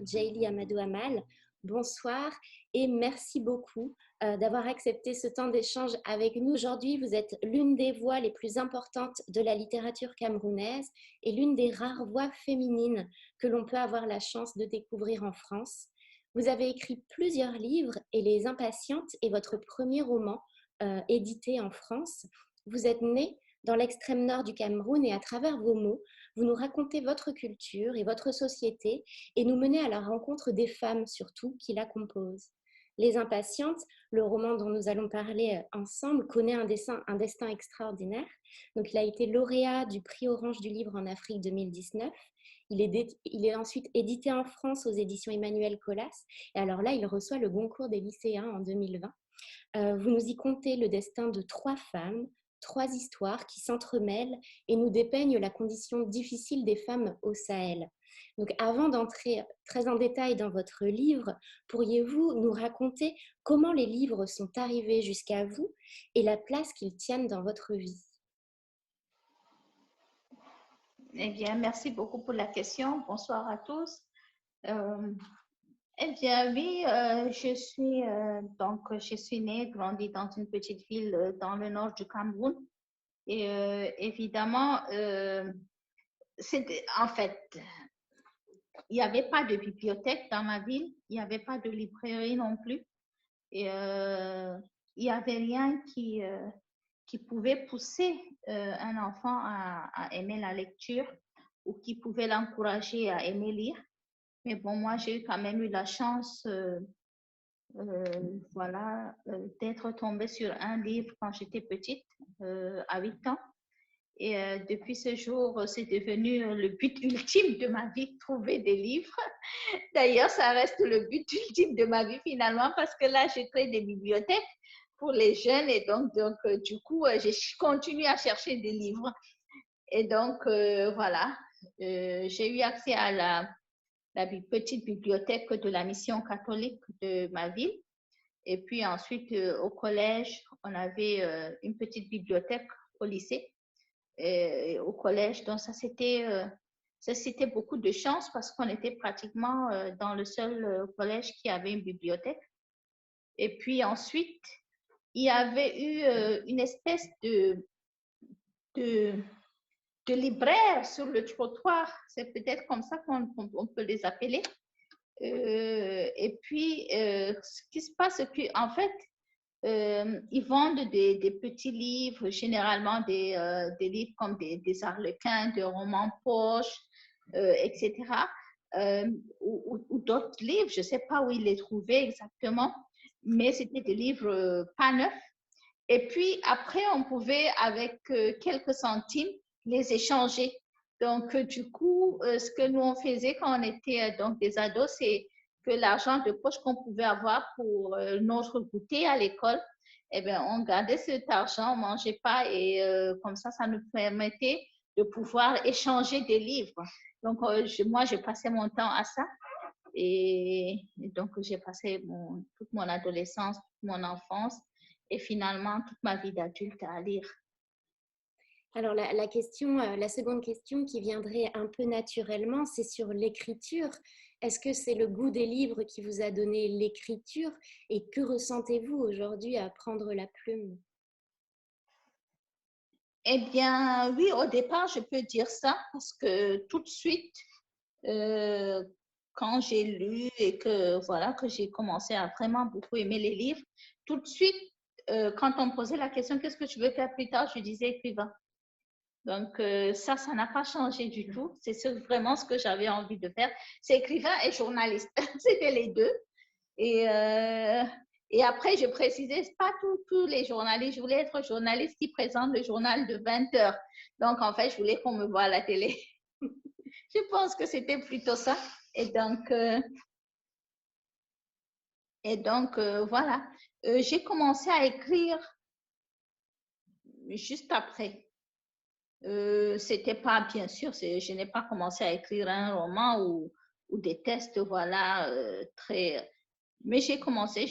Djaïli Amadou Amal. Bonsoir et merci beaucoup d'avoir accepté ce temps d'échange avec nous. Aujourd'hui, vous êtes l'une des voix les plus importantes de la littérature camerounaise et l'une des rares voix féminines que l'on peut avoir la chance de découvrir en France. Vous avez écrit plusieurs livres et Les Impatientes est votre premier roman édité en France. Vous êtes née dans l'extrême nord du Cameroun et à travers vos mots, vous nous racontez votre culture et votre société et nous menez à la rencontre des femmes surtout qui la composent. Les Impatientes, le roman dont nous allons parler ensemble, connaît un destin extraordinaire. Donc, il a été lauréat du prix Orange du livre en Afrique 2019. Il est ensuite édité en France aux éditions Emmanuel Colas. Et alors là, il reçoit le Goncourt des lycéens en 2020. Vous nous y contez le destin de 3 femmes, 3 histoires qui s'entremêlent et nous dépeignent la condition difficile des femmes au Sahel. Donc, avant d'entrer très en détail dans votre livre, pourriez-vous nous raconter comment les livres sont arrivés jusqu'à vous et la place qu'ils tiennent dans votre vie? Eh bien, merci beaucoup pour la question. Bonsoir à tous. Eh bien, oui, je suis née, grandie dans une petite ville dans le nord du Cameroun. Et évidemment, en fait, il n'y avait pas de bibliothèque dans ma ville, il n'y avait pas de librairie non plus. Et il n'y avait rien qui pouvait pousser un enfant à aimer la lecture ou qui pouvait l'encourager à aimer lire. Mais bon, moi, j'ai quand même eu la chance d'être tombée sur un livre quand j'étais petite, à 8 ans. Et depuis ce jour, c'est devenu le but ultime de ma vie, trouver des livres. D'ailleurs, ça reste le but ultime de ma vie finalement, parce que là, je crée des bibliothèques pour les jeunes et donc du coup, je continue à chercher des livres. Et donc, voilà, j'ai eu accès à la petite bibliothèque de la mission catholique de ma ville. Et puis ensuite, au collège, on avait une petite bibliothèque au lycée et au collège. Donc, ça, c'était beaucoup de chance parce qu'on était pratiquement dans le seul collège qui avait une bibliothèque. Et puis ensuite, il y avait eu une espèce de, de libraire sur le trottoir. C'est peut-être comme ça qu'on peut les appeler. Et puis, ce qui se passe, c'est qu'en fait, ils vendent des petits livres, généralement des livres comme des harlequins, des romans poches, etc. Ou d'autres livres, je ne sais pas où ils les trouvaient exactement, mais c'était des livres pas neufs. Et puis après, on pouvait, avec quelques centimes, les échanger. Donc, du coup, ce que nous, on faisait quand on était donc des ados, c'est que l'argent de poche qu'on pouvait avoir pour notre goûter à l'école, eh bien, on gardait cet argent, on ne mangeait pas et comme ça nous permettait de pouvoir échanger des livres. Donc, moi, j'ai passé mon temps à ça et donc, j'ai passé toute mon adolescence, toute mon enfance et finalement toute ma vie d'adulte à lire. Alors la seconde question qui viendrait un peu naturellement, c'est sur l'écriture. Est-ce que c'est le goût des livres qui vous a donné l'écriture et que ressentez-vous aujourd'hui à prendre la plume? Eh bien, oui, au départ, je peux dire ça parce que tout de suite, quand j'ai lu et que voilà que j'ai commencé à vraiment beaucoup aimer les livres, tout de suite, quand on me posait la question, qu'est-ce que tu veux faire plus tard, je disais écrivain. Donc, ça n'a pas changé du tout. C'est vraiment ce que j'avais envie de faire. C'est écrivain et journaliste. C'était les deux. Et, et après, je précisais, pas tous les journalistes. Je voulais être journaliste qui présente le journal de 20 heures. Donc, en fait, je voulais qu'on me voie à la télé. Je pense que c'était plutôt ça. Et donc, voilà. J'ai commencé à écrire juste après. C'était pas, bien sûr, je n'ai pas commencé à écrire un roman ou des textes, voilà, très. Mais j'ai commencé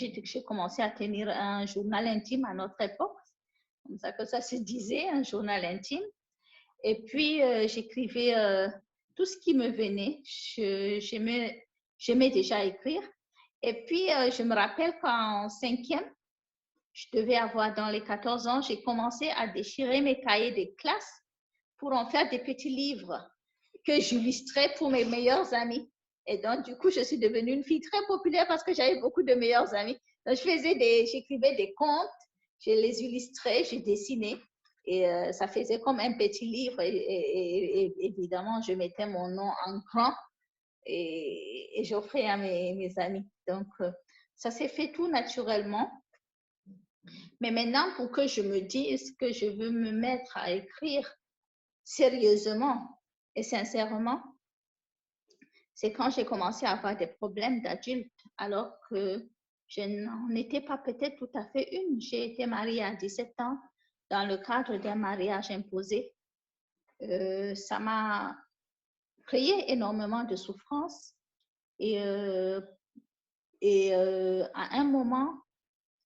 à tenir un journal intime à notre époque, comme ça que ça se disait, un journal intime. Et puis, j'écrivais tout ce qui me venait. J'aimais j'aimais déjà écrire. Et puis, je me rappelle qu'en cinquième, je devais avoir dans les 14 ans, j'ai commencé à déchirer mes cahiers de classe pour en faire des petits livres que j'illustrais pour mes meilleurs amis. Et donc, du coup, je suis devenue une fille très populaire parce que j'avais beaucoup de meilleurs amis. Donc, j'écrivais des contes, je les illustrais, je dessinais. Et ça faisait comme un petit livre. Et évidemment, je mettais mon nom en grand et j'offrais à mes amis. Donc, ça s'est fait tout naturellement. Mais maintenant, pour que je me dise que je veux me mettre à écrire sérieusement et sincèrement, c'est quand j'ai commencé à avoir des problèmes d'adulte, alors que je n'en étais pas peut-être tout à fait une. J'ai été mariée à 17 ans dans le cadre d'un mariage imposé. Ça m'a créé énormément de souffrance et, à un moment,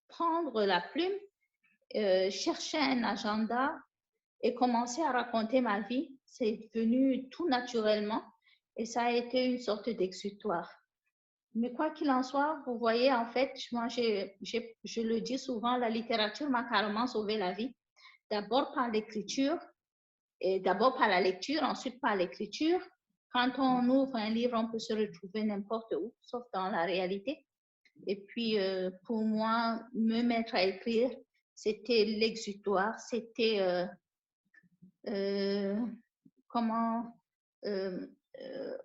prendre la plume, chercher un agenda et commencer à raconter ma vie, c'est venu tout naturellement et ça a été une sorte d'exutoire. Mais quoi qu'il en soit, vous voyez, en fait, moi, je le dis souvent, la littérature m'a carrément sauvé la vie. D'abord par l'écriture, et d'abord par la lecture, ensuite par l'écriture. Quand on ouvre un livre, on peut se retrouver n'importe où, sauf dans la réalité. Et puis, pour moi, me mettre à écrire, c'était l'exutoire, c'était, comment, euh, euh,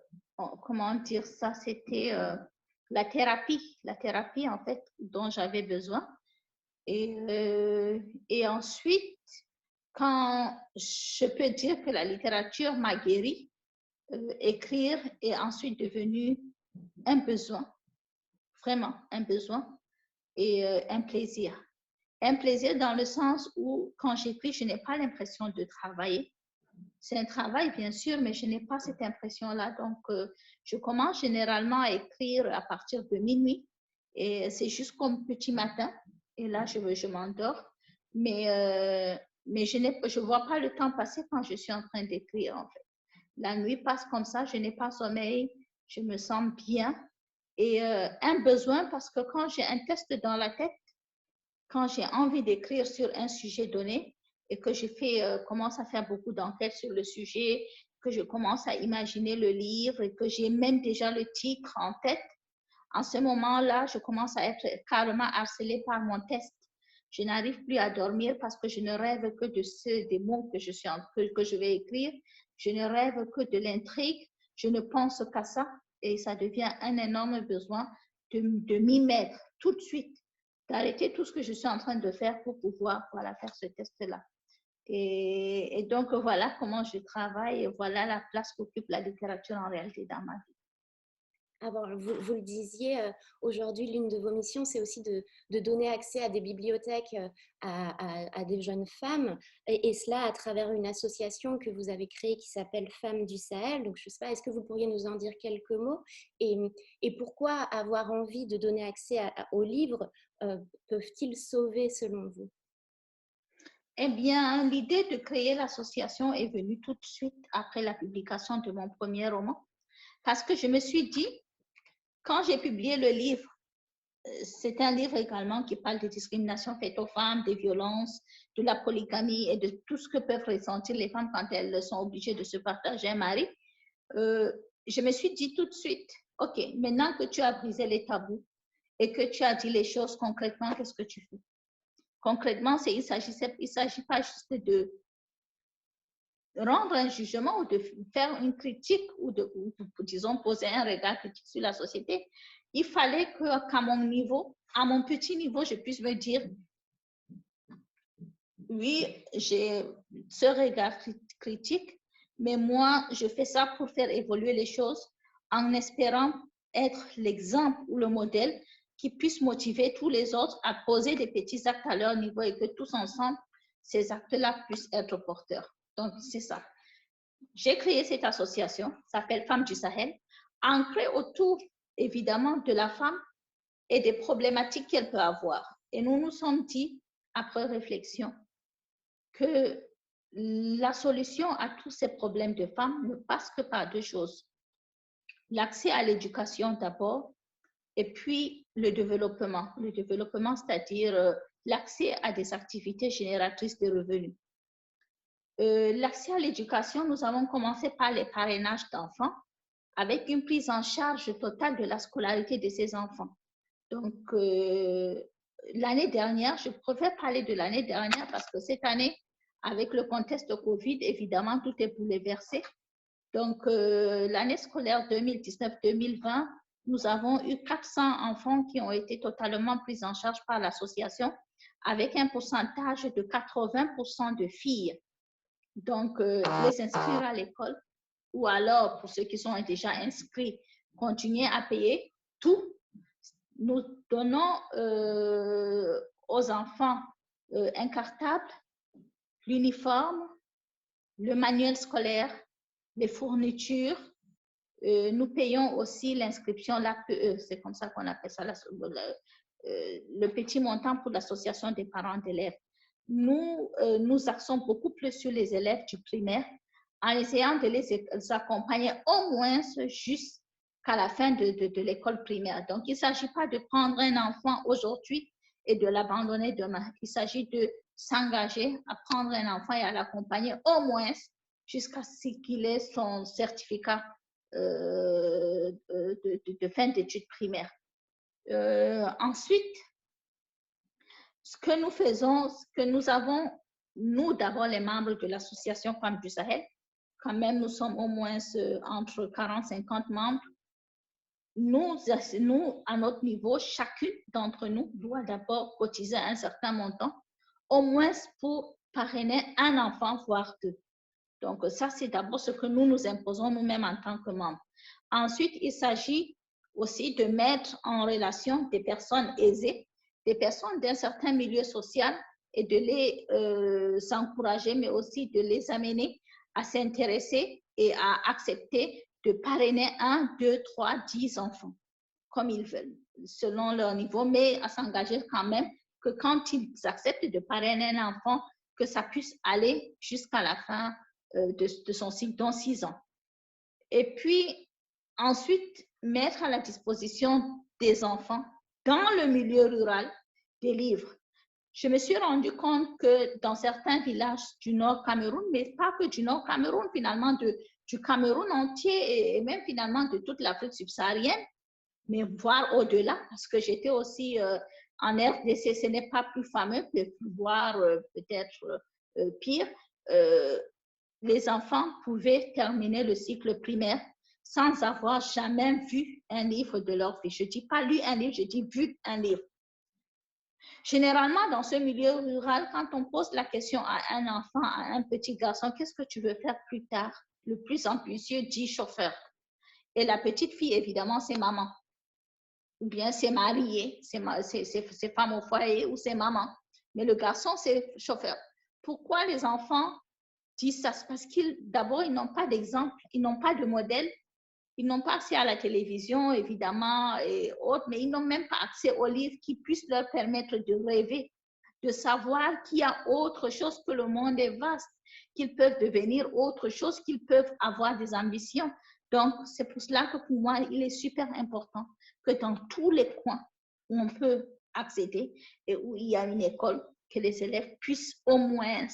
comment dire ça, c'était la thérapie en fait dont j'avais besoin. Et ensuite, quand je peux dire que la littérature m'a guéri, écrire est ensuite devenu un besoin, vraiment un besoin et un plaisir. Un plaisir dans le sens où quand j'écris, je n'ai pas l'impression de travailler. C'est un travail, bien sûr, mais je n'ai pas cette impression-là. Donc, je commence généralement à écrire à partir de minuit et c'est jusqu'au petit matin. Et là, je m'endors. Mais je ne vois pas le temps passer quand je suis en train d'écrire, en fait. La nuit passe comme ça, je n'ai pas sommeil, je me sens bien. Et un besoin, parce que quand j'ai un test dans la tête, quand j'ai envie d'écrire sur un sujet donné et que je commence à faire beaucoup d'enquêtes sur le sujet, que je commence à imaginer le livre et que j'ai même déjà le titre en tête, en ce moment-là, je commence à être carrément harcelée par mon test. Je n'arrive plus à dormir parce que je ne rêve que des mots que je vais écrire. Je ne rêve que de l'intrigue. Je ne pense qu'à ça et ça devient un énorme besoin de m'y mettre tout de suite, d'arrêter tout ce que je suis en train de faire pour pouvoir faire ce test-là. Et donc, voilà comment je travaille et voilà la place qu'occupe la littérature en réalité dans ma vie. Alors, vous le disiez, aujourd'hui, l'une de vos missions, c'est aussi de donner accès à des bibliothèques à des jeunes femmes, et cela à travers une association que vous avez créée qui s'appelle Femmes du Sahel. Donc, je ne sais pas, est-ce que vous pourriez nous en dire quelques mots et pourquoi avoir envie de donner accès aux livres peuvent-ils sauver selon vous? Eh bien, l'idée de créer l'association est venue tout de suite après la publication de mon premier roman, parce que je me suis dit, quand j'ai publié le livre, c'est un livre également qui parle de discrimination faite aux femmes, des violences, de la polygamie et de tout ce que peuvent ressentir les femmes quand elles sont obligées de se partager un mari. Je me suis dit tout de suite, OK, maintenant que tu as brisé les tabous et que tu as dit les choses concrètement, qu'est-ce que tu fais? Concrètement, il ne s'agit pas juste de rendre un jugement ou de faire une critique ou disons, poser un regard critique sur la société. Il fallait qu'à mon niveau, à mon petit niveau, je puisse me dire, oui, j'ai ce regard critique, mais moi, je fais ça pour faire évoluer les choses en espérant être l'exemple ou le modèle qui puisse motiver tous les autres à poser des petits actes à leur niveau et que tous ensemble, ces actes-là puissent être porteurs. Donc, c'est ça. J'ai créé cette association, s'appelle Femmes du Sahel, ancrée autour, évidemment, de la femme et des problématiques qu'elle peut avoir. Et nous nous sommes dit, après réflexion, que la solution à tous ces problèmes de femmes ne passe que par deux choses. l'accès à l'éducation d'abord, et puis le développement. Le développement, c'est-à-dire l'accès à des activités génératrices de revenus. L'accès à l'éducation, nous avons commencé par les parrainages d'enfants avec une prise en charge totale de la scolarité de ces enfants. Donc, l'année dernière, je préfère parler de l'année dernière parce que cette année, avec le contexte Covid, évidemment, tout est bouleversé. Donc, l'année scolaire 2019-2020, nous avons eu 400 enfants qui ont été totalement pris en charge par l'association avec un pourcentage de 80% de filles. Donc, les inscrire à l'école ou alors, pour ceux qui sont déjà inscrits, continuer à payer tout. Nous donnons aux enfants un cartable, l'uniforme, le manuel scolaire, les fournitures. Nous payons aussi l'inscription, l'APE, c'est comme ça qu'on appelle ça, le petit montant pour l'association des parents d'élèves. Nous axons beaucoup plus sur les élèves du primaire en essayant de les accompagner au moins jusqu'à la fin de l'école primaire. Donc, il ne s'agit pas de prendre un enfant aujourd'hui et de l'abandonner demain. Il s'agit de s'engager à prendre un enfant et à l'accompagner au moins jusqu'à ce qu'il ait son certificat de fin d'études primaires. Ensuite, ce que nous faisons, ce que nous avons, nous d'abord les membres de l'association Femmes du Sahel, quand même nous sommes au moins entre 40 et 50 membres, nous, à notre niveau, chacune d'entre nous doit d'abord cotiser un certain montant, au moins pour parrainer un enfant, voire deux. Donc, ça, c'est d'abord ce que nous nous imposons nous-mêmes en tant que membres. Ensuite, il s'agit aussi de mettre en relation des personnes aisées, des personnes d'un certain milieu social et de les encourager, mais aussi de les amener à s'intéresser et à accepter de parrainer 1, 2, 3, 10 enfants, comme ils veulent, selon leur niveau, mais à s'engager quand même que quand ils acceptent de parrainer un enfant, que ça puisse aller jusqu'à la fin de son cycle, dans 6 ans. Et puis, ensuite, mettre à la disposition des enfants dans le milieu rural des livres. Je me suis rendu compte que dans certains villages du Nord Cameroun, mais pas que du Nord Cameroun, finalement du Cameroun entier et même finalement de toute l'Afrique subsaharienne, mais voire au-delà, parce que j'étais aussi en RDC, ce n'est pas plus fameux, mais voire peut-être pire. Les enfants pouvaient terminer le cycle primaire sans avoir jamais vu un livre de leur vie. Je ne dis pas lu un livre, je dis vu un livre. Généralement, dans ce milieu rural, quand on pose la question à un enfant, à un petit garçon, qu'est-ce que tu veux faire plus tard? Le plus ambitieux dit chauffeur. Et la petite fille, évidemment, c'est maman. Ou bien c'est marié, c'est femme au foyer ou c'est maman. Mais le garçon, c'est chauffeur. Pourquoi les enfants disent ça? Parce d'abord, ils n'ont pas d'exemple, ils n'ont pas de modèle, ils n'ont pas accès à la télévision, évidemment, et autres, mais ils n'ont même pas accès aux livres qui puissent leur permettre de rêver, de savoir qu'il y a autre chose, que le monde est vaste, qu'ils peuvent devenir autre chose, qu'ils peuvent avoir des ambitions. Donc, c'est pour cela que pour moi, il est super important que dans tous les coins où on peut accéder et où il y a une école, que les élèves puissent au moins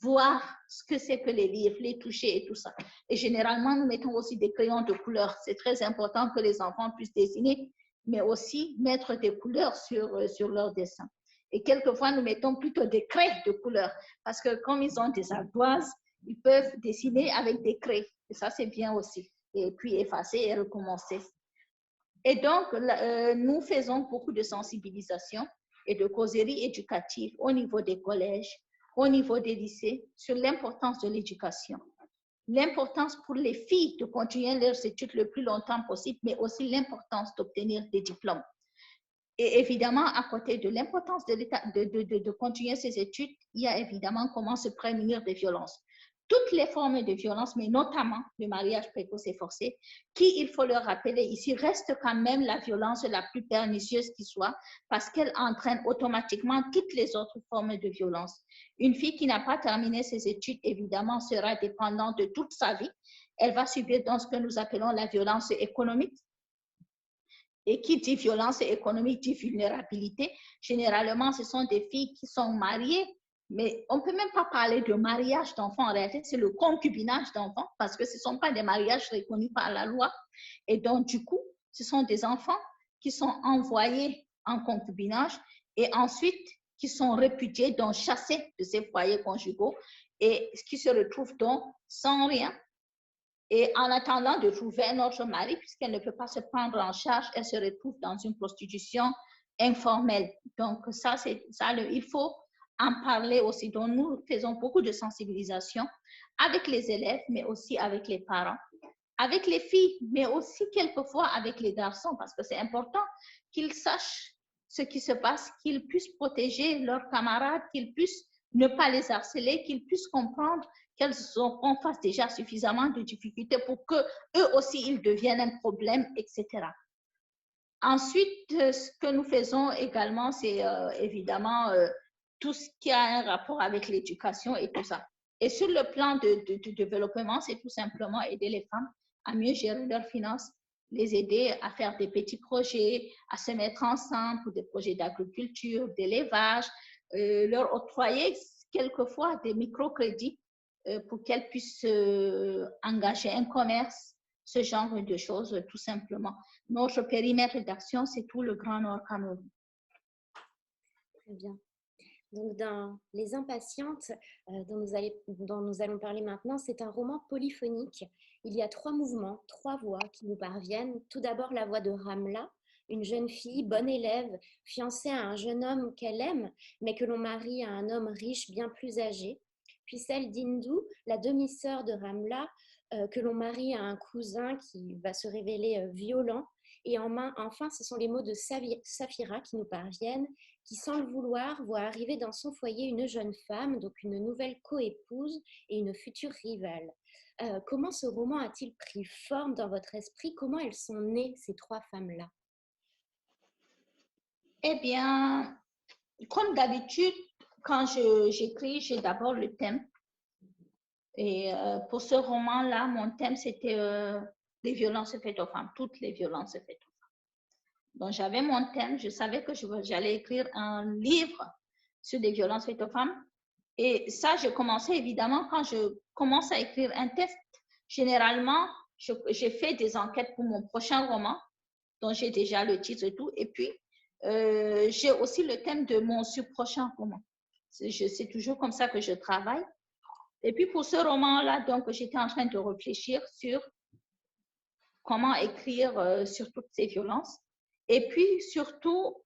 voir ce que c'est que les livres, les toucher et tout ça. Et généralement, nous mettons aussi des crayons de couleur. C'est très important que les enfants puissent dessiner, mais aussi mettre des couleurs sur leur dessin. Et quelquefois, nous mettons plutôt des craies de couleur, parce que comme ils ont des ardoises, ils peuvent dessiner avec des craies. Et ça, c'est bien aussi. Et puis effacer et recommencer. Et donc, nous faisons beaucoup de sensibilisation et de causeries éducatives au niveau des collèges, au niveau des lycées, sur l'importance de l'éducation. L'importance pour les filles de continuer leurs études le plus longtemps possible, mais aussi l'importance d'obtenir des diplômes. Et évidemment, à côté de l'importance de continuer ses études, il y a évidemment comment se prémunir des violences. Toutes les formes de violence, mais notamment le mariage précoce et forcé, qui, il faut le rappeler ici, reste quand même la violence la plus pernicieuse qui soit, parce qu'elle entraîne automatiquement toutes les autres formes de violence. Une fille qui n'a pas terminé ses études, évidemment, sera dépendante de toute sa vie, elle va subir dans ce que nous appelons la violence économique. Et qui dit violence économique dit vulnérabilité. Généralement, ce sont des filles qui sont mariées, mais on ne peut même pas parler de mariage d'enfants. En réalité, c'est le concubinage d'enfants parce que ce ne sont pas des mariages reconnus par la loi. Et donc, du coup, ce sont des enfants qui sont envoyés en concubinage et ensuite qui sont répudiés, donc chassés de ces foyers conjugaux et qui se retrouvent donc sans rien. Et en attendant de trouver un autre mari, puisqu'elle ne peut pas se prendre en charge, elle se retrouve dans une prostitution informelle. Donc, ça, il faut en parler aussi. Donc, nous faisons beaucoup de sensibilisation avec les élèves, mais aussi avec les parents, avec les filles, mais aussi quelquefois avec les garçons, parce que c'est important qu'ils sachent ce qui se passe, qu'ils puissent protéger leurs camarades, qu'ils puissent ne pas les harceler, qu'ils puissent comprendre qu'on fasse déjà suffisamment de difficultés pour qu'eux aussi, ils deviennent un problème, etc. Ensuite, ce que nous faisons également, c'est évidemment tout ce qui a un rapport avec l'éducation et tout ça. Et sur le plan de développement, c'est tout simplement aider les femmes à mieux gérer leurs finances, les aider à faire des petits projets, à se mettre ensemble pour des projets d'agriculture, d'élevage, leur octroyer quelquefois des microcrédits pour qu'elles puissent engager un commerce, ce genre de choses, tout simplement. Notre périmètre d'action, c'est tout le Grand Nord Cameroun. Très bien. Donc, dans Les Impatientes, dont nous allons parler maintenant, c'est un roman polyphonique. Il y a 3 mouvements, 3 voix qui nous parviennent. Tout d'abord, la voix de Ramla, une jeune fille, bonne élève, fiancée à un jeune homme qu'elle aime, mais que l'on marie à un homme riche bien plus âgé. Puis celle d'Indou, la demi-sœur de Ramla, que l'on marie à un cousin qui va se révéler violent. Et enfin, ce sont les mots de Safira qui nous parviennent, qui, sans le vouloir, voit arriver dans son foyer une jeune femme, donc une nouvelle coépouse et une future rivale. Comment ce roman a-t-il pris forme dans votre esprit? Comment elles sont nées, ces 3 femmes-là? Eh bien, comme d'habitude, quand j'écris, j'ai d'abord le thème. Et pour ce roman-là, mon thème, c'était les violences faites aux femmes, toutes les violences faites aux femmes. Donc, j'avais mon thème, je savais que j'allais écrire un livre sur les violences faites aux femmes. Et ça, je commençais évidemment quand je commence à écrire un texte. Généralement, j'ai fait des enquêtes pour mon prochain roman, dont j'ai déjà le titre et tout. Et puis, j'ai aussi le thème de mon prochain roman. C'est toujours comme ça que je travaille. Et puis, pour ce roman-là, donc, j'étais en train de réfléchir sur comment écrire sur toutes ces violences. Et puis, surtout,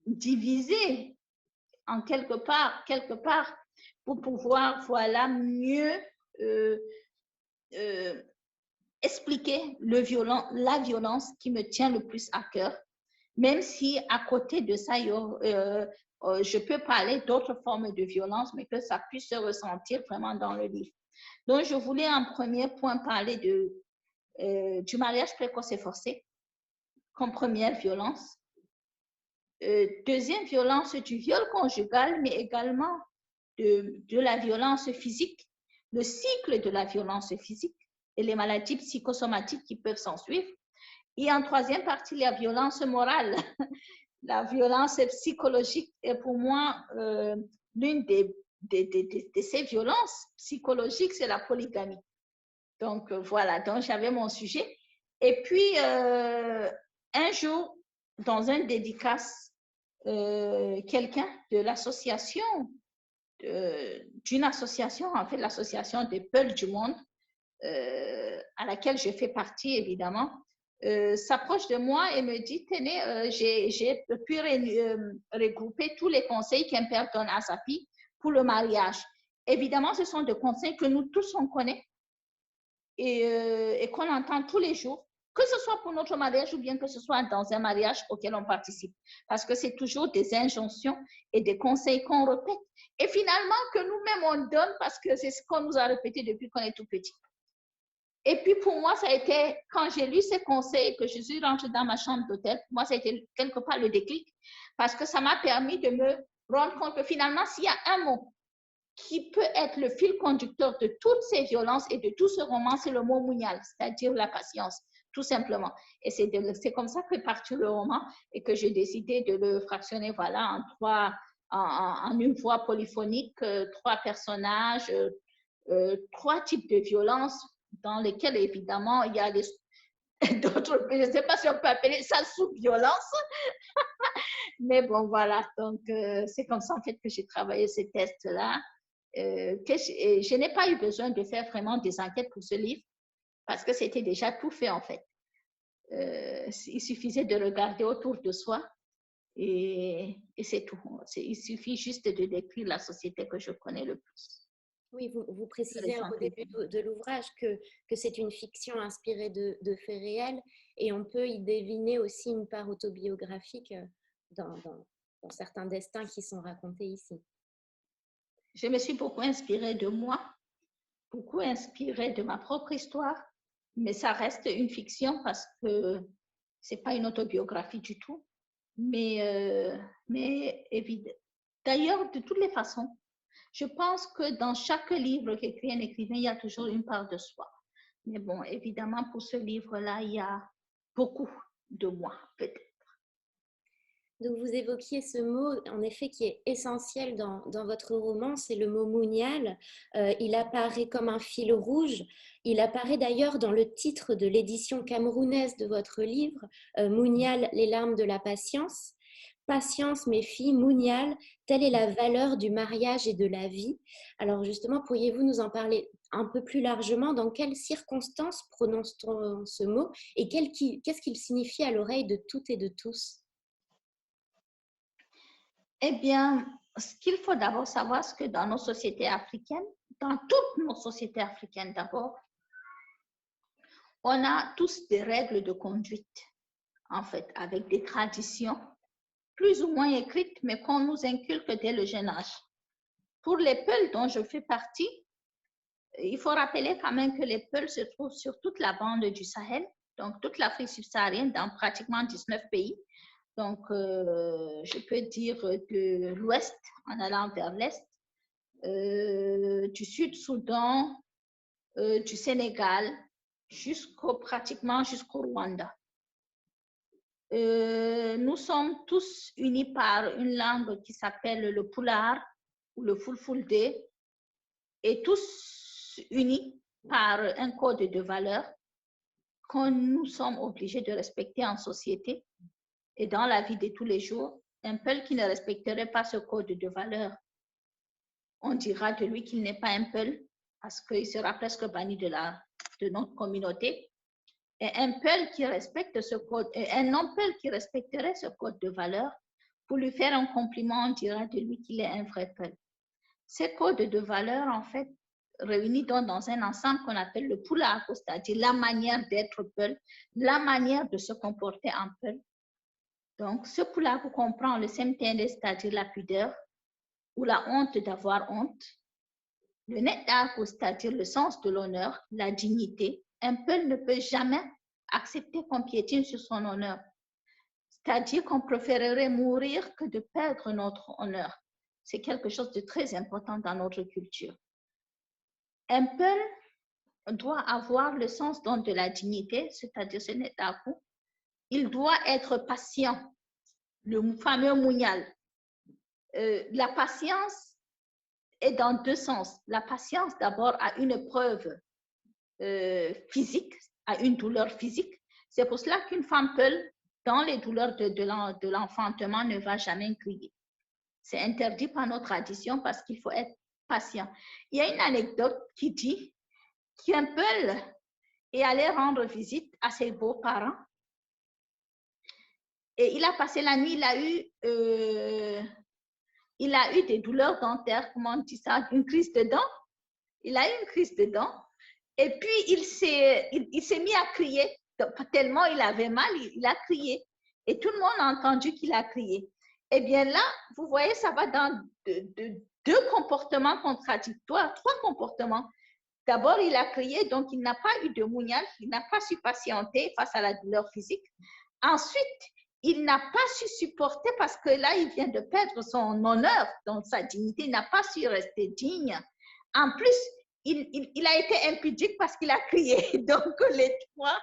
diviser en quelque part, pour pouvoir, voilà, mieux expliquer la violence qui me tient le plus à cœur, même si à côté de ça, je peux parler d'autres formes de violence, mais que ça puisse se ressentir vraiment dans le livre. Donc, je voulais en premier point parler du mariage précoce et forcé comme première violence. Deuxième violence, du viol conjugal, mais également de la violence physique, le cycle de la violence physique et les maladies psychosomatiques qui peuvent s'en suivre. Et en troisième partie, la violence morale. La violence psychologique est pour moi l'une de ces violences psychologiques, c'est la polygamie. Donc, voilà, donc j'avais mon sujet. Et puis, un jour, dans un dédicace, quelqu'un de l'association, d'une association, en fait, l'association des Peuls du monde, à laquelle je fais partie, évidemment, s'approche de moi et me dit, tenez, j'ai pu regrouper tous les conseils qu'un père donne à sa fille pour le mariage. Évidemment, ce sont des conseils que nous tous, on connaît et qu'on entend tous les jours, que ce soit pour notre mariage ou bien que ce soit dans un mariage auquel on participe. Parce que c'est toujours des injonctions et des conseils qu'on répète. Et finalement, que nous-mêmes, on donne parce que c'est ce qu'on nous a répété depuis qu'on est tout petit. Et puis pour moi, ça a été, quand j'ai lu ces conseils, que je suis rentrée dans ma chambre d'hôtel, moi, ça a été quelque part le déclic, parce que ça m'a permis de me rendre compte que finalement, s'il y a un mot qui peut être le fil conducteur de toutes ces violences et de tout ce roman, c'est le mot munyal, c'est-à-dire la patience, tout simplement. Et c'est comme ça qu'est parti le roman et que j'ai décidé de le fractionner, voilà, en une voix polyphonique, 3 personnages, 3 types de violences dans lesquels, évidemment, il y a d'autres, je ne sais pas si on peut appeler ça sous-violence, mais bon, voilà. Donc, c'est comme ça, en fait, que j'ai travaillé ces tests-là. Je n'ai pas eu besoin de faire vraiment des enquêtes pour ce livre parce que c'était déjà tout fait, en fait. Il suffisait de regarder autour de soi et c'est tout. Il suffit juste de décrire la société que je connais le plus. Oui, vous précisez au début de l'ouvrage que c'est une fiction inspirée de faits réels et on peut y deviner aussi une part autobiographique dans certains destins qui sont racontés ici. Je me suis beaucoup inspirée de moi, beaucoup inspirée de ma propre histoire, mais ça reste une fiction parce que ce n'est pas une autobiographie du tout. Mais d'ailleurs, de toutes les façons, je pense que dans chaque livre qu'écrit un écrivain, il y a toujours une part de soi. Mais bon, évidemment, pour ce livre-là, il y a beaucoup de moi, peut-être. Donc, vous évoquiez ce mot, en effet, qui est essentiel dans votre roman, c'est le mot munyal. Il apparaît comme un fil rouge. Il apparaît d'ailleurs dans le titre de l'édition camerounaise de votre livre, Munyal, les larmes de la patience. Patience, mes filles, munyal, telle est la valeur du mariage et de la vie. Alors justement, pourriez-vous nous en parler un peu plus largement? Dans quelles circonstances prononce-t-on ce mot et qu'est-ce qu'il signifie à l'oreille de toutes et de tous? Eh bien, ce qu'il faut d'abord savoir, c'est que dans nos sociétés africaines, dans toutes nos sociétés africaines d'abord, on a tous des règles de conduite, en fait, avec des traditions plus ou moins écrites, mais qu'on nous inculque dès le jeune âge. Pour les Peuls dont je fais partie, il faut rappeler quand même que les Peuls se trouvent sur toute la bande du Sahel, donc toute l'Afrique subsaharienne, dans pratiquement 19 pays. Donc, je peux dire de l'ouest en allant vers l'est, du Sud-Soudan, du Sénégal, pratiquement jusqu'au Rwanda. Nous sommes tous unis par une langue qui s'appelle le Pulaar ou le Fulfulde et tous unis par un code de valeurs que nous sommes obligés de respecter en société et dans la vie de tous les jours. Un Peul qui ne respecterait pas ce code de valeurs, on dira de lui qu'il n'est pas un Peul parce qu'il sera presque banni de notre communauté. Et un Peul qui respecte ce code, et un non-Peul qui respecterait ce code de valeurs, pour lui faire un compliment, on dira de lui qu'il est un vrai Peul. Ces codes de valeurs, en fait, réunis dans un ensemble qu'on appelle le Pulaar, c'est-à-dire la manière d'être Peul, la manière de se comporter en Peul. Donc, ce Pulaar comprend le Semtende, c'est-à-dire la pudeur, ou la honte d'avoir honte, le Netako, c'est-à-dire le sens de l'honneur, la dignité. Un Peul ne peut jamais accepter qu'on piétine sur son honneur. C'est-à-dire qu'on préférerait mourir que de perdre notre honneur. C'est quelque chose de très important dans notre culture. Un Peul doit avoir le sens donc de la dignité, c'est-à-dire ce Netako. Il doit être patient, le fameux munyal. La patience est dans deux sens. La patience, d'abord, a une preuve physique, a une douleur physique. C'est pour cela qu'une femme Peul, dans les douleurs de l'enfantement, ne va jamais crier. C'est interdit par nos traditions parce qu'il faut être patient. Il y a une anecdote qui dit qu'un Peul est allé rendre visite à ses beaux-parents et il a passé la nuit, il a eu des douleurs dentaires, comment on dit ça, une crise de dents. Il a eu une crise de dents et puis il s'est mis à crier. Tellement il avait mal, il a crié. Et tout le monde a entendu qu'il a crié. Eh bien là, vous voyez, ça va dans deux comportements contradictoires, 3 comportements. D'abord, il a crié, donc il n'a pas eu de munyal, il n'a pas su patienter face à la douleur physique. Ensuite, il n'a pas su supporter parce que là, il vient de perdre son honneur, donc sa dignité, il n'a pas su rester digne. En plus, il a été impudique parce qu'il a crié. Donc, les trois,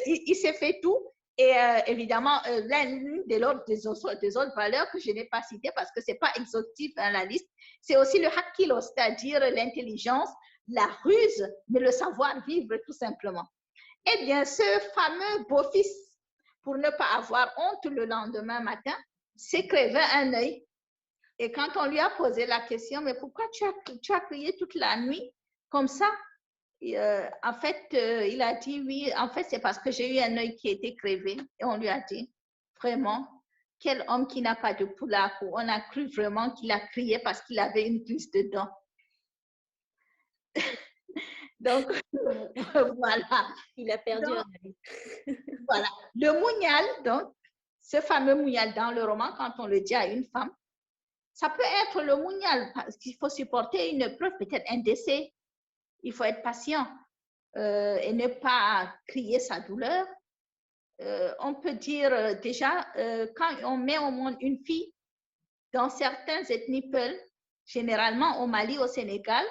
il s'est fait tout. Et évidemment, l'une des autres valeurs que je n'ai pas citées parce que ce n'est pas exhaustif dans la liste, c'est aussi le hakilo, c'est-à-dire l'intelligence, la ruse, mais le savoir-vivre tout simplement. Eh bien, ce fameux beau-fils, pour ne pas avoir honte le lendemain matin, s'est crevé un œil. Et quand on lui a posé la question, mais pourquoi tu as crié toute la nuit comme ça? En fait, il a dit oui, en fait, c'est parce que j'ai eu un œil qui était crevé. Et on lui a dit, vraiment, quel homme qui n'a pas de poulakou. On a cru vraiment qu'il a crié parce qu'il avait une prise de dents. Donc, voilà. Il a perdu un œil. Voilà. Le mounial, donc, ce fameux mounial dans le roman, quand on le dit à une femme, ça peut être le mounial parce qu'il faut supporter une épreuve, peut-être un décès. Il faut être patient et ne pas crier sa douleur. On peut dire déjà, quand on met au monde une fille, dans certaines ethnies Peul, généralement au Mali, au Sénégal,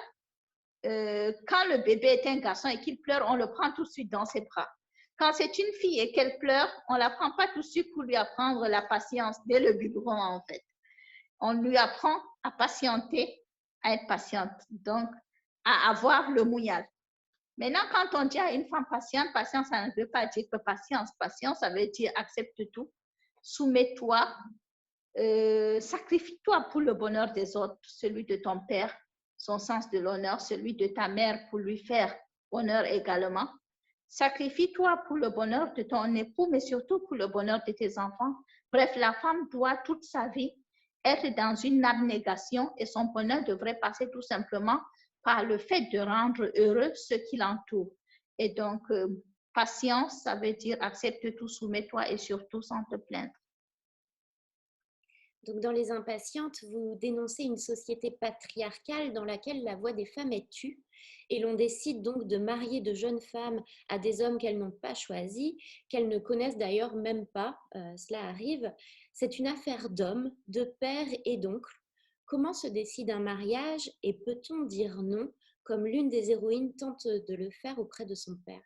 quand le bébé est un garçon et qu'il pleure, on le prend tout de suite dans ses bras. Quand c'est une fille et qu'elle pleure, on ne la prend pas tout de suite pour lui apprendre la patience dès le biberon, en fait. On lui apprend à patienter, à être patiente, donc à avoir le mounial. Maintenant, quand on dit à une femme patiente, patience, ça ne veut pas dire que patience. Patience, ça veut dire accepte tout, soumets-toi, sacrifie-toi pour le bonheur des autres, celui de ton père, son sens de l'honneur, celui de ta mère pour lui faire honneur également. Sacrifie-toi pour le bonheur de ton époux, mais surtout pour le bonheur de tes enfants. Bref, la femme doit toute sa vie être dans une abnégation et son bonheur devrait passer tout simplement par le fait de rendre heureux ceux qui l'entourent. Et donc, patience, ça veut dire accepte tout, soumets-toi et surtout sans te plaindre. Donc, dans Les Impatientes, vous dénoncez une société patriarcale dans laquelle la voix des femmes est tue et l'on décide donc de marier de jeunes femmes à des hommes qu'elles n'ont pas choisis, qu'elles ne connaissent d'ailleurs même pas, cela arrive. C'est une affaire d'hommes, de pères et d'oncles. Comment se décide un mariage et peut-on dire non, comme l'une des héroïnes tente de le faire auprès de son père?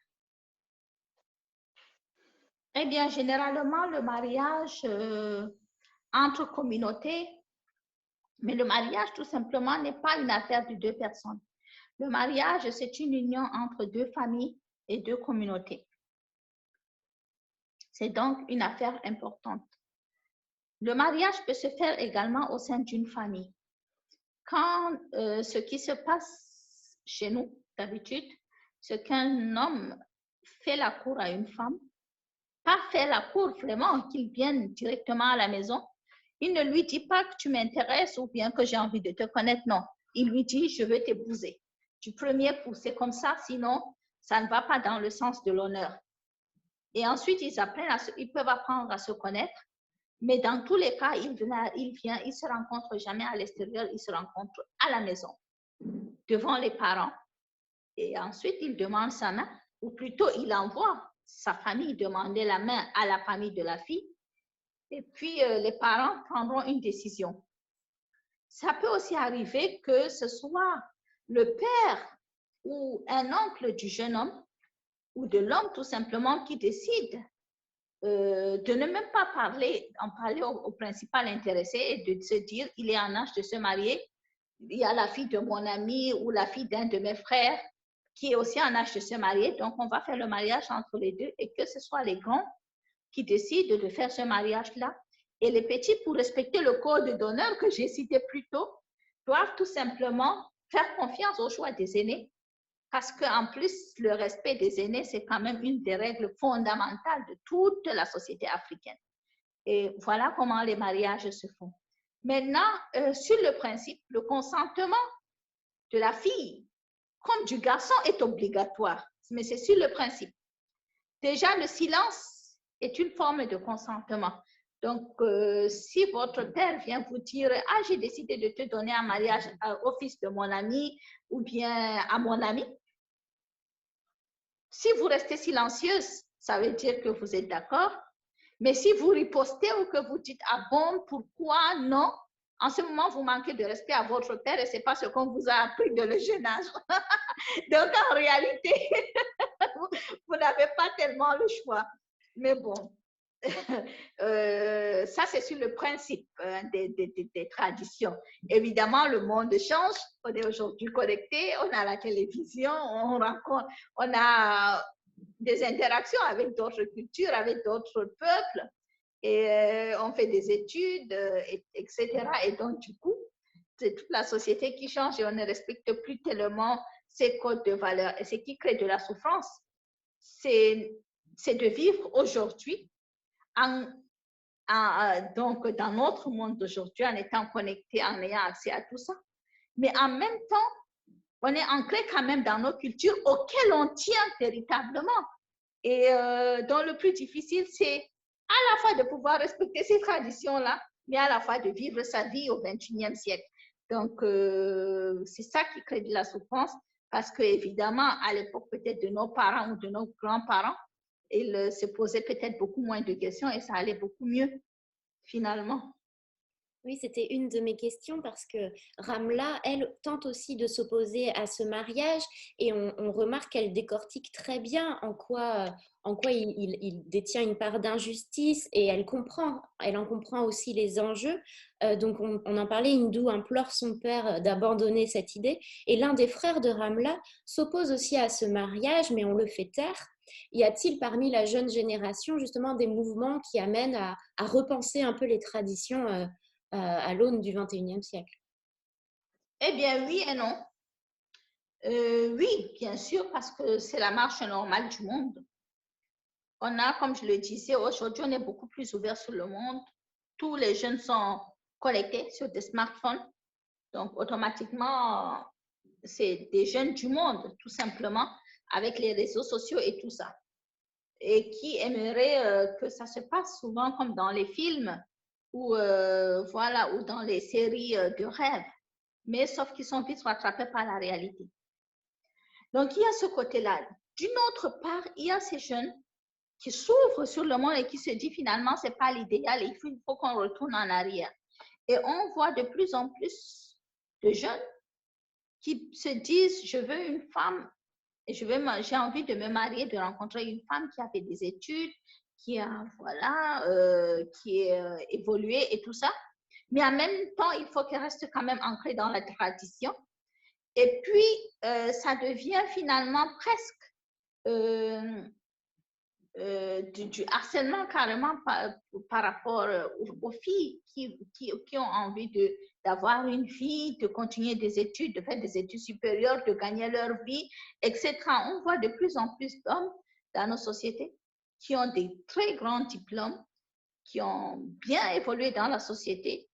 Eh bien, généralement, le mariage entre communautés, mais le mariage, tout simplement, n'est pas une affaire de deux personnes. Le mariage, c'est une union entre deux familles et deux communautés. C'est donc une affaire importante. Le mariage peut se faire également au sein d'une famille. Quand ce qui se passe chez nous, d'habitude, c'est qu'un homme fait la cour à une femme, pas fait la cour vraiment, qu'il vienne directement à la maison, il ne lui dit pas que tu m'intéresses ou bien que j'ai envie de te connaître, non. Il lui dit, je veux t'épouser. Du premier coup, c'est comme ça, sinon, ça ne va pas dans le sens de l'honneur. Et ensuite, ils peuvent apprendre à se connaître, mais dans tous les cas, il ne se rencontre jamais à l'extérieur, il se rencontre à la maison, devant les parents. Et ensuite, il demande sa main, ou plutôt, il envoie sa famille demander la main à la famille de la fille. Et puis, les parents prendront une décision. Ça peut aussi arriver que ce soit le père ou un oncle du jeune homme ou de l'homme tout simplement qui décide de ne même pas en parler au principal intéressé et de se dire il est en âge de se marier. Il y a la fille de mon ami ou la fille d'un de mes frères qui est aussi en âge de se marier. Donc, on va faire le mariage entre les deux et que ce soit les grands qui décident de faire ce mariage-là. Et les petits, pour respecter le code d'honneur que j'ai cité plus tôt, doivent tout simplement faire confiance au choix des aînés parce qu'en plus, le respect des aînés, c'est quand même une des règles fondamentales de toute la société africaine. Et voilà comment les mariages se font. Maintenant, sur le principe, le consentement de la fille comme du garçon est obligatoire, mais c'est sur le principe. Déjà, le silence est une forme de consentement. Donc, si votre père vient vous dire « Ah, j'ai décidé de te donner un mariage au fils de mon ami ou bien à mon ami », si vous restez silencieuse, ça veut dire que vous êtes d'accord. Mais si vous ripostez ou que vous dites, ah bon, pourquoi, non, en ce moment, vous manquez de respect à votre père et ce n'est pas ce qu'on vous a appris de le jeune âge. Donc, en réalité, vous n'avez pas tellement le choix. Mais bon, ça, c'est sur le principe des traditions. Évidemment, le monde change. On est aujourd'hui connecté, on a la télévision, on a des interactions avec d'autres cultures, avec d'autres peuples, et on fait des études, etc. Et donc, du coup, c'est toute la société qui change et on ne respecte plus tellement ces codes de valeurs. Et ce qui crée de la souffrance, c'est de vivre aujourd'hui donc dans notre monde d'aujourd'hui, en étant connecté, en ayant accès à tout ça. Mais en même temps, on est ancré quand même dans nos cultures auxquelles on tient véritablement. Et donc, le plus difficile, c'est à la fois de pouvoir respecter ces traditions-là, mais à la fois de vivre sa vie au XXIe siècle. Donc, c'est ça qui crée de la souffrance, parce qu'évidemment, à l'époque peut-être de nos parents ou de nos grands-parents, ils se posaient peut-être beaucoup moins de questions et ça allait beaucoup mieux, finalement. Oui, c'était une de mes questions parce que Ramla, elle, tente aussi de s'opposer à ce mariage et on remarque qu'elle décortique très bien en quoi il détient une part d'injustice et elle en comprend aussi les enjeux. Donc on en parlait, Hindou implore son père d'abandonner cette idée et l'un des frères de Ramla s'oppose aussi à ce mariage mais on le fait taire. Y a-t-il parmi la jeune génération justement des mouvements qui amènent à repenser un peu les traditions à l'aune du XXIe siècle? Eh bien, oui et non. Oui, bien sûr, parce que c'est la marche normale du monde. On a, comme je le disais, aujourd'hui, on est beaucoup plus ouvert sur le monde. Tous les jeunes sont connectés sur des smartphones. Donc, automatiquement, c'est des jeunes du monde, tout simplement, avec les réseaux sociaux et tout ça. Et qui aimeraient que ça se passe souvent comme dans les films ou, voilà, ou dans les séries de rêve. Mais sauf qu'ils sont vite rattrapés par la réalité. Donc, il y a ce côté-là. D'une autre part, il y a ces jeunes qui s'ouvrent sur le monde et qui se disent finalement, ce n'est pas l'idéal, il faut qu'on retourne en arrière. Et on voit de plus en plus de jeunes qui se disent, je veux une femme, j'ai envie de me marier, de rencontrer une femme qui a fait des études, qui a, voilà, qui est évoluée et tout ça. Mais en même temps, il faut qu'elle reste quand même ancrée dans la tradition. Et puis, ça devient finalement presque du harcèlement carrément par rapport aux filles qui ont envie d'avoir une vie, de continuer des études, de faire des études supérieures, de gagner leur vie, etc. On voit de plus en plus d'hommes dans nos sociétés qui ont des très grands diplômes, qui ont bien évolué dans la société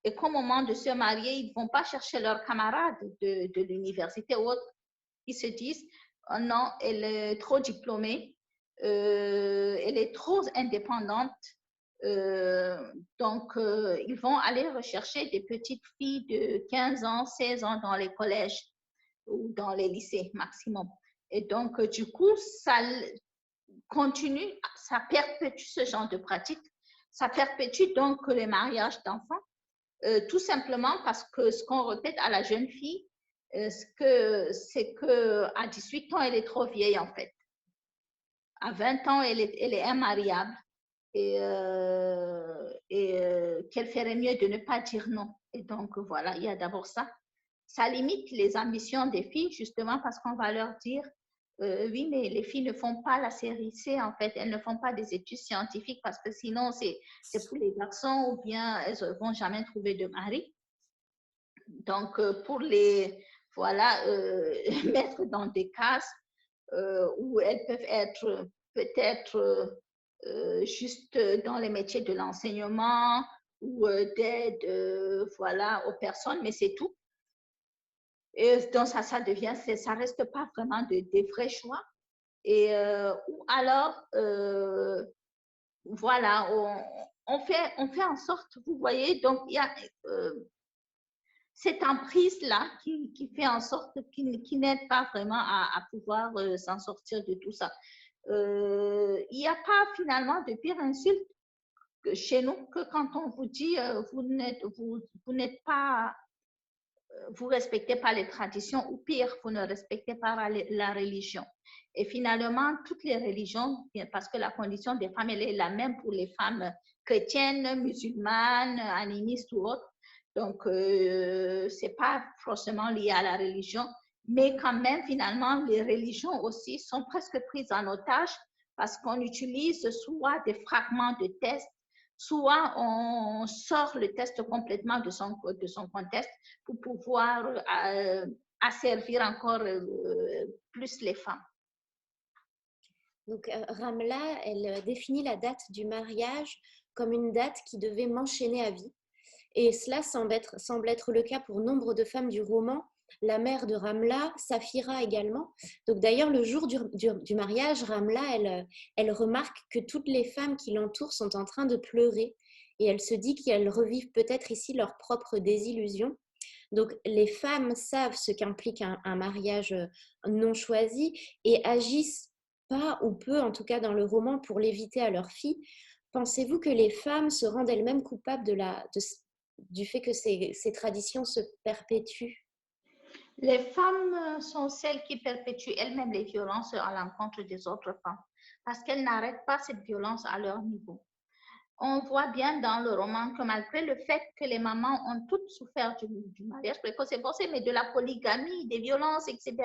et qu'au moment de se marier, ils ne vont pas chercher leurs camarades de l'université ou autre. Ils se disent, oh non, elle est trop diplômée, elle est trop indépendante. Donc, ils vont aller rechercher des petites filles de 15 ans, 16 ans dans les collèges ou dans les lycées maximum. Et donc, du coup, ça continue, ça perpétue ce genre de pratique. Ça perpétue donc les mariages d'enfants, tout simplement parce que ce qu'on répète à la jeune fille, c'est qu'à 18 ans, elle est trop vieille en fait. À 20 ans, elle est immariable et qu'elle ferait mieux de ne pas dire non. Et donc, voilà, il y a d'abord ça. Ça limite les ambitions des filles, justement, parce qu'on va leur dire, oui, mais les filles ne font pas la série C, en fait. Elles ne font pas des études scientifiques parce que sinon, c'est pour les garçons ou bien elles ne vont jamais trouver de mari. Donc, pour les, voilà, mettre dans des cases où elles peuvent être peut-être juste dans les métiers de l'enseignement ou d'aide voilà, aux personnes, mais c'est tout. Et donc, ça devient, ça reste pas vraiment des vrais choix. Et ou alors, voilà, on fait en sorte, vous voyez, donc il y a cette emprise-là qui fait en sorte, qui n'aide pas vraiment à pouvoir s'en sortir de tout ça. Il n'y a pas finalement de pire insulte chez nous que quand on vous dit vous n'êtes pas, vous respectez pas les traditions ou pire, vous ne respectez pas la religion. Et finalement, toutes les religions, parce que la condition des femmes, elle est la même pour les femmes chrétiennes, musulmanes, animistes ou autres. Donc, c'est pas forcément lié à la religion, mais quand même, finalement, les religions aussi sont presque prises en otage parce qu'on utilise soit des fragments de textes, soit on sort le test complètement de son contexte pour pouvoir asservir encore plus les femmes. Donc, Ramla, elle définit la date du mariage comme une date qui devait m'enchaîner à vie. Et cela semble être le cas pour nombre de femmes du roman. La mère de Ramla, Saphira également. Donc d'ailleurs, le jour du mariage, Ramla, elle remarque que toutes les femmes qui l'entourent sont en train de pleurer. Et elle se dit qu'elles revivent peut-être ici leur propre désillusion. Donc les femmes savent ce qu'implique un mariage non choisi et agissent pas ou peu, en tout cas dans le roman, pour l'éviter à leurs filles. Pensez-vous que les femmes se rendent elles-mêmes coupables du fait que ces traditions se perpétuent? Les femmes sont celles qui perpétuent elles-mêmes les violences à l'encontre des autres femmes parce qu'elles n'arrêtent pas cette violence à leur niveau. On voit bien dans le roman que malgré le fait que les mamans ont toutes souffert du mariage précoce et forcé, mais de la polygamie, des violences, etc.,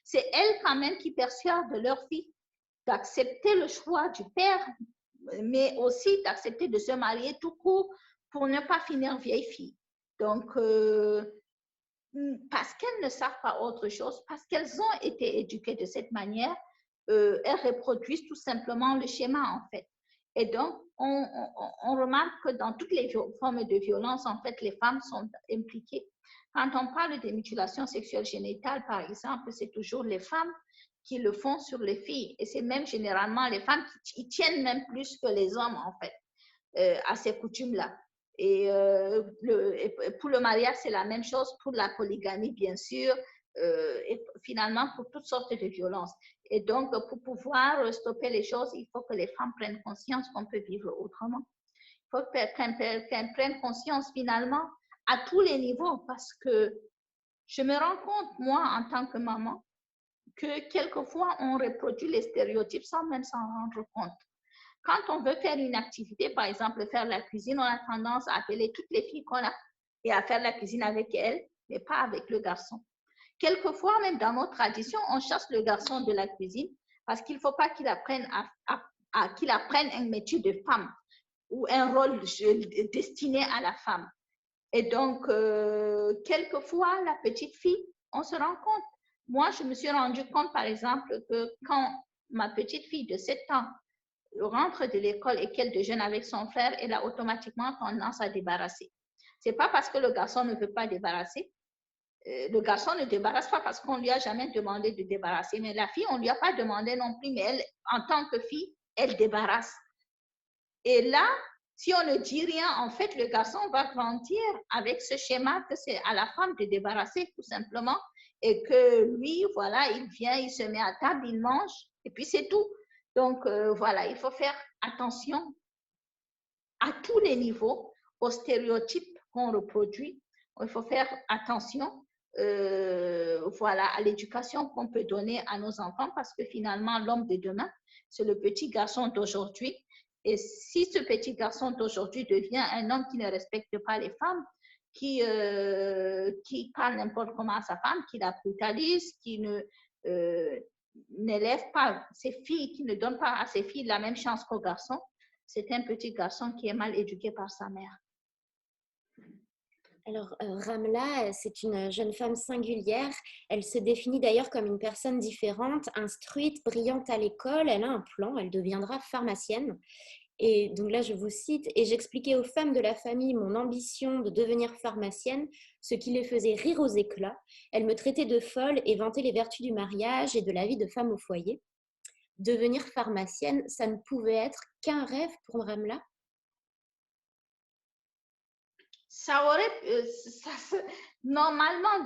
c'est elles quand même qui persuadent leurs filles d'accepter le choix du père, mais aussi d'accepter de se marier tout court pour ne pas finir vieille fille. Donc, parce qu'elles ne savent pas autre chose, parce qu'elles ont été éduquées de cette manière, elles reproduisent tout simplement le schéma en fait. Et donc, on remarque que dans toutes les formes de violence, en fait, les femmes sont impliquées. Quand on parle de mutilation sexuelle génitale, par exemple, c'est toujours les femmes qui le font sur les filles. Et c'est même généralement les femmes qui y tiennent même plus que les hommes, en fait, à ces coutumes-là. Et pour le mariage, c'est la même chose, pour la polygamie, bien sûr, et finalement pour toutes sortes de violences. Et donc, pour pouvoir stopper les choses, il faut que les femmes prennent conscience qu'on peut vivre autrement. Il faut qu'elles prennent conscience finalement à tous les niveaux, parce que je me rends compte, moi, en tant que maman, que quelquefois, on reproduit les stéréotypes sans même s'en rendre compte. Quand on veut faire une activité, par exemple faire la cuisine, on a tendance à appeler toutes les filles qu'on a et à faire la cuisine avec elles, mais pas avec le garçon. Quelquefois, même dans nos traditions, on chasse le garçon de la cuisine parce qu'il ne faut pas qu'il apprenne, qu'il apprenne un métier de femme ou un rôle destiné à la femme. Et donc, quelquefois, la petite fille, on se rend compte. Moi, je me suis rendu compte, par exemple, que quand ma petite fille de 7 ans rentre de l'école et qu'elle déjeune avec son frère, elle a automatiquement tendance à débarrasser. Ce n'est pas parce que le garçon ne veut pas débarrasser. Le garçon ne débarrasse pas parce qu'on ne lui a jamais demandé de débarrasser. Mais la fille, on ne lui a pas demandé non plus, mais elle, en tant que fille, elle débarrasse. Et là, si on ne dit rien, en fait, le garçon va grandir avec ce schéma que c'est à la femme de débarrasser tout simplement et que lui, voilà, il vient, il se met à table, il mange et puis c'est tout. Donc, voilà, il faut faire attention à tous les niveaux aux stéréotypes qu'on reproduit. Il faut faire attention voilà, à l'éducation qu'on peut donner à nos enfants parce que finalement, l'homme de demain, c'est le petit garçon d'aujourd'hui. Et si ce petit garçon d'aujourd'hui devient un homme qui ne respecte pas les femmes, qui parle n'importe comment à sa femme, qui la brutalise, qui n'élève pas ses filles, qui ne donne pas à ses filles la même chance qu'aux garçons, c'est un petit garçon qui est mal éduqué par sa mère. Alors, Ramla, c'est une jeune femme singulière. Elle se définit d'ailleurs comme une personne différente, instruite, brillante à l'école. Elle a un plan, elle deviendra pharmacienne. Et donc là, je vous cite, et j'expliquais aux femmes de la famille mon ambition de devenir pharmacienne, ce qui les faisait rire aux éclats. Elles me traitaient de folle et vantaient les vertus du mariage et de la vie de femme au foyer. Devenir pharmacienne, ça ne pouvait être qu'un rêve pour Ramla. Ça aurait, normalement,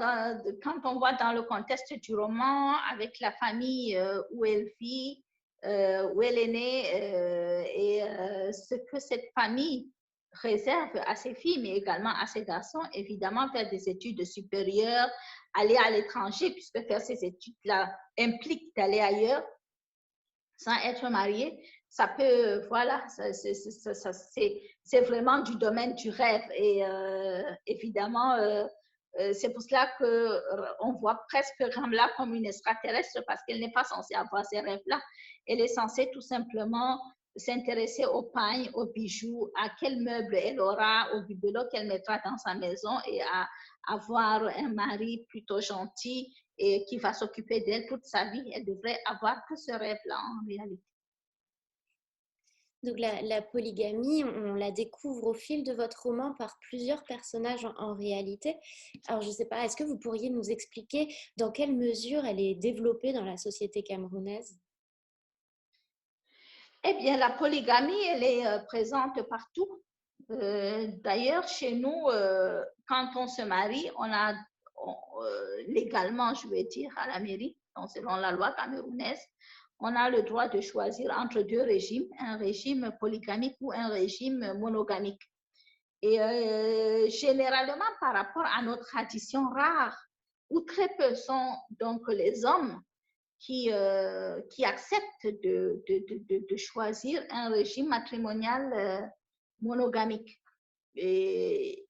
quand on voit dans le contexte du roman, avec la famille où elle vit, où elle est née et ce que cette famille réserve à ses filles, mais également à ses garçons, évidemment, faire des études supérieures, aller à l'étranger, puisque faire ces études-là implique d'aller ailleurs sans être marié. Ça peut, voilà, c'est vraiment du domaine du rêve. Et évidemment, c'est pour cela qu'on voit presque Ramla comme une extraterrestre parce qu'elle n'est pas censée avoir ces rêves-là. Elle est censée tout simplement s'intéresser aux pagnes, aux bijoux, à quel meuble elle aura, au bibelot qu'elle mettra dans sa maison et à avoir un mari plutôt gentil et qui va s'occuper d'elle toute sa vie. Elle devrait avoir que ce rêve-là en réalité. Donc la polygamie, on la découvre au fil de votre roman par plusieurs personnages en réalité. Alors je ne sais pas, est-ce que vous pourriez nous expliquer dans quelle mesure elle est développée dans la société camerounaise? Eh bien, la polygamie, elle est présente partout. D'ailleurs, chez nous, quand on se marie, légalement, je vais dire, à la mairie, donc selon la loi camerounaise, on a le droit de choisir entre deux régimes, un régime polygamique ou un régime monogamique. Et généralement, par rapport à nos traditions rares, où très peu sont donc les hommes qui acceptent de choisir un régime matrimonial monogamique. Et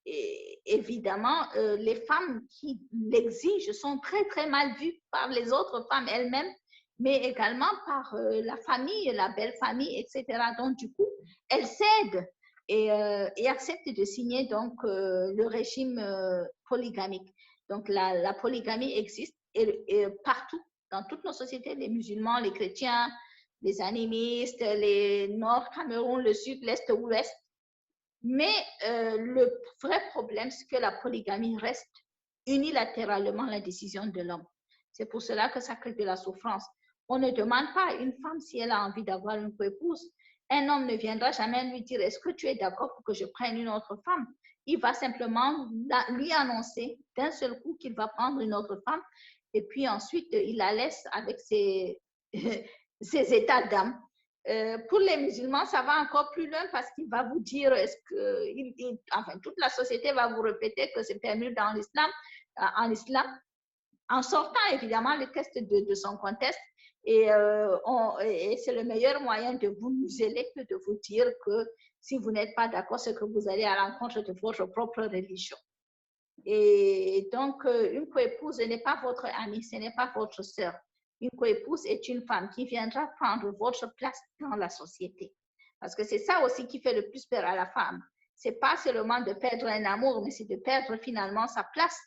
évidemment, les femmes qui l'exigent sont très, très mal vues par les autres femmes elles-mêmes, mais également par la famille, la belle famille, etc. Donc, du coup, elles cèdent et acceptent de signer donc le régime polygamique. Donc, la polygamie existe et partout, dans toutes nos sociétés, les musulmans, les chrétiens, les animistes, les Nord Cameroun, le Sud, l'Est, l'Ouest. Mais le vrai problème, c'est que la polygamie reste unilatéralement la décision de l'homme. C'est pour cela que ça crée de la souffrance. On ne demande pas à une femme si elle a envie d'avoir une co-épouse. Un homme ne viendra jamais lui dire, est-ce que tu es d'accord pour que je prenne une autre femme? Il va simplement lui annoncer d'un seul coup qu'il va prendre une autre femme et puis ensuite il la laisse avec ses, ses états d'âme. Pour les musulmans, ça va encore plus loin parce qu'il va vous dire, enfin, toute la société va vous répéter que c'est permis dans l'islam, en islam, en sortant évidemment les tests de son contexte. Et c'est le meilleur moyen de vous museler que de vous dire que si vous n'êtes pas d'accord, c'est que vous allez à l'encontre de votre propre religion. Et donc, une coépouse n'est pas votre amie, ce n'est pas votre sœur. Une coépouse est une femme qui viendra prendre votre place dans la société. Parce que c'est ça aussi qui fait le plus peur à la femme. C'est pas seulement de perdre un amour, mais c'est de perdre finalement sa place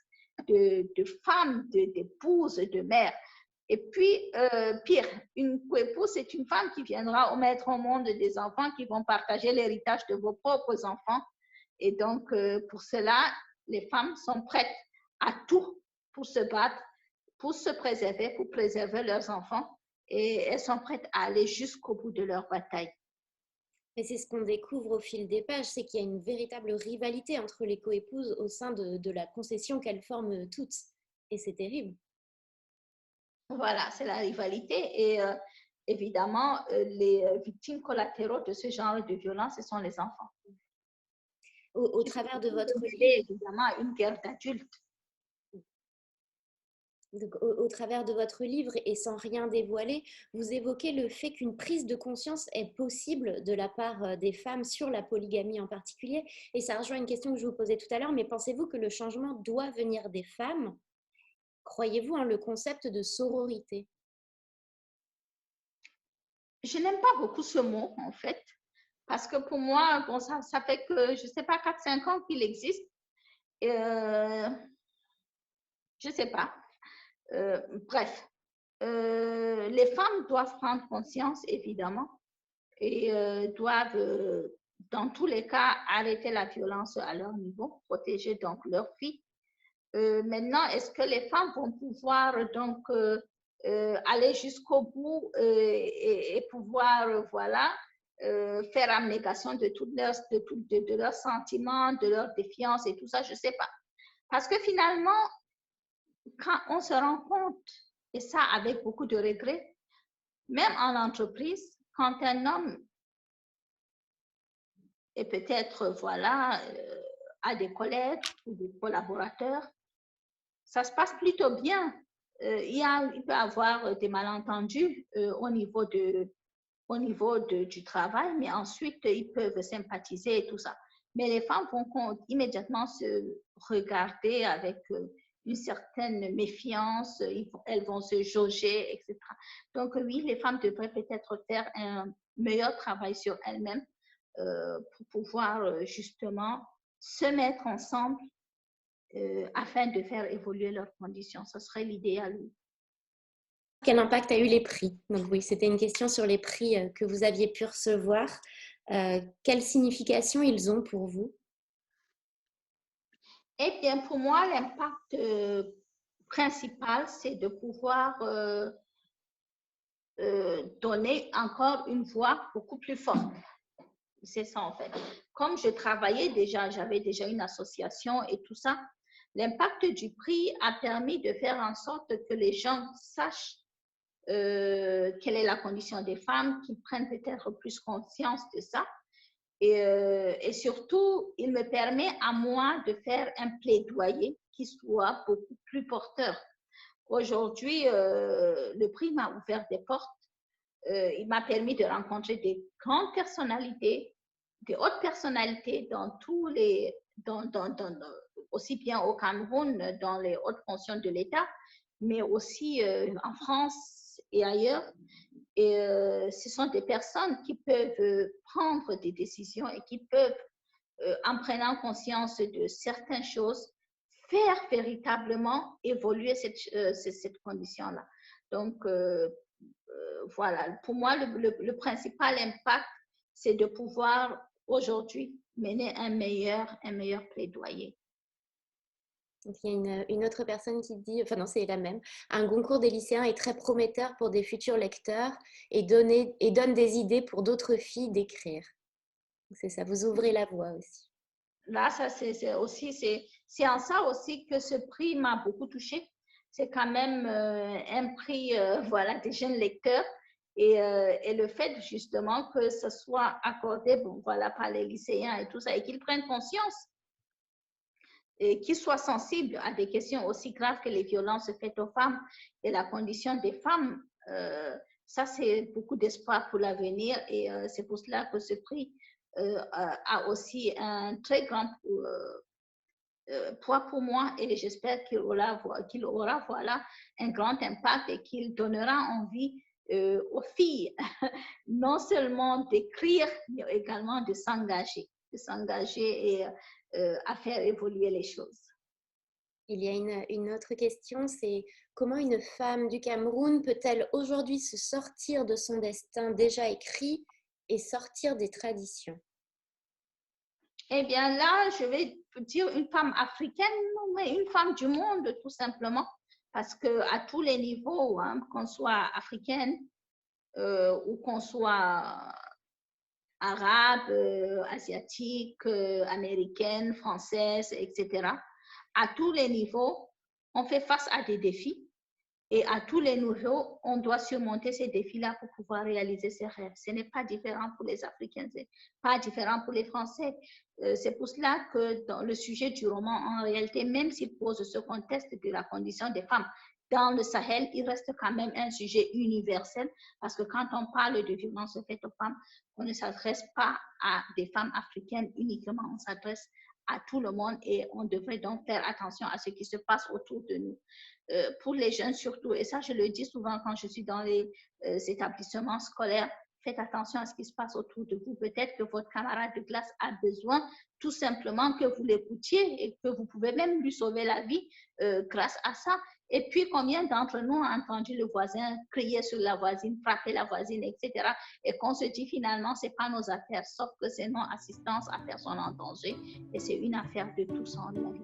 de femme, d'épouse, de mère. Et puis, pire, une coépouse, c'est une femme qui viendra mettre au monde des enfants qui vont partager l'héritage de vos propres enfants. Et donc, pour cela, les femmes sont prêtes à tout pour se battre, pour se préserver, pour préserver leurs enfants. Et elles sont prêtes à aller jusqu'au bout de leur bataille. Et c'est ce qu'on découvre au fil des pages, c'est qu'il y a une véritable rivalité entre les coépouses au sein de la concession qu'elles forment toutes. Et c'est terrible. Voilà, c'est la rivalité. Et évidemment, les victimes collatéraux de ce genre de violence, ce sont les enfants. Au travers de votre livre, évidemment, une guerre d'adultes. Donc, au travers de votre livre et sans rien dévoiler, vous évoquez le fait qu'une prise de conscience est possible de la part des femmes sur la polygamie en particulier. Et ça rejoint une question que je vous posais tout à l'heure, mais pensez-vous que le changement doit venir des femmes? Croyez-vous en le concept de sororité? Je n'aime pas beaucoup ce mot, en fait, parce que pour moi, bon, ça fait que, je ne sais pas, 4-5 ans qu'il existe. Je ne sais pas. Bref, les femmes doivent prendre conscience, évidemment, et doivent, dans tous les cas, arrêter la violence à leur niveau, protéger donc leurs filles. Maintenant, est-ce que les femmes vont pouvoir donc aller jusqu'au bout et pouvoir, voilà, faire abnégation de tous leurs sentiments, de leurs défiances et tout ça, je ne sais pas. Parce que finalement, quand on se rend compte, et ça avec beaucoup de regrets, même en entreprise, quand un homme est peut-être, voilà, a des collègues ou des collaborateurs, ça se passe plutôt bien. Il peut y avoir des malentendus au niveau du travail, mais ensuite, ils peuvent sympathiser et tout ça. Mais les femmes vont immédiatement se regarder avec une certaine méfiance, elles vont se jauger, etc. Donc oui, les femmes devraient peut-être faire un meilleur travail sur elles-mêmes pour pouvoir justement se mettre ensemble afin de faire évoluer leurs conditions. Ce serait l'idéal. Quel impact a eu les prix? Donc oui, c'était une question sur les prix que vous aviez pu recevoir. Quelle signification ils ont pour vous? Eh bien, pour moi, l'impact principal, c'est de pouvoir donner encore une voix beaucoup plus forte. C'est ça, en fait. Comme je travaillais déjà, j'avais déjà une association et tout ça, l'impact du prix a permis de faire en sorte que les gens sachent quelle est la condition des femmes, qu'ils prennent peut-être plus conscience de ça. Et surtout, il me permet à moi de faire un plaidoyer qui soit beaucoup plus porteur. Aujourd'hui, le prix m'a ouvert des portes. Il m'a permis de rencontrer des grandes personnalités, des hautes personnalités dans tous les, aussi bien au Cameroun, dans les hautes fonctions de l'État, mais aussi en France et ailleurs. Et ce sont des personnes qui peuvent prendre des décisions et qui peuvent, en prenant conscience de certaines choses, faire véritablement évoluer cette condition-là. Donc, voilà, pour moi, le principal impact, c'est de pouvoir aujourd'hui mener un meilleur plaidoyer. Donc, il y a une autre personne qui dit, enfin non, c'est la même, un concours des lycéens est très prometteur pour des futurs lecteurs et donne des idées pour d'autres filles d'écrire. C'est ça, vous ouvrez la voie aussi. Là, ça, c'est en ça aussi que ce prix m'a beaucoup touchée. C'est quand même un prix voilà, des jeunes lecteurs et le fait justement que ce soit accordé bon, voilà, par les lycéens et tout ça et qu'ils prennent conscience et qu'ils soient sensibles à des questions aussi graves que les violences faites aux femmes et la condition des femmes, ça c'est beaucoup d'espoir pour l'avenir et c'est pour cela que ce prix a aussi un très grand poids pour moi et j'espère qu'il aura voilà, un grand impact et qu'il donnera envie aux filles non seulement d'écrire, mais également de s'engager et à faire évoluer les choses. Il y a une autre question, c'est comment une femme du Cameroun peut-elle aujourd'hui se sortir de son destin déjà écrit et sortir des traditions? Eh bien là, je vais dire une femme africaine, mais une femme du monde tout simplement, parce qu'à tous les niveaux, hein, qu'on soit africaine ou qu'on soit arabe, asiatique, américaine, française, etc. À tous les niveaux, on fait face à des défis et à tous les niveaux, on doit surmonter ces défis-là pour pouvoir réaliser ses rêves. Ce n'est pas différent pour les Africains, ce n'est pas différent pour les Français. C'est pour cela que dans le sujet du roman, en réalité, même s'il pose ce contexte de la condition des femmes dans le Sahel, il reste quand même un sujet universel parce que quand on parle de violence faite aux femmes, on ne s'adresse pas à des femmes africaines uniquement, on s'adresse à tout le monde et on devrait donc faire attention à ce qui se passe autour de nous. Pour les jeunes surtout, et ça je le dis souvent quand je suis dans les établissements scolaires, faites attention à ce qui se passe autour de vous. Peut-être que votre camarade de classe a besoin tout simplement que vous l'écoutiez et que vous pouvez même lui sauver la vie grâce à ça. Et puis, combien d'entre nous ont entendu le voisin crier sur la voisine, frapper la voisine, etc. Et qu'on se dit finalement, ce n'est pas nos affaires, sauf que c'est non-assistance à personne en danger. Et c'est une affaire de tous en réalité.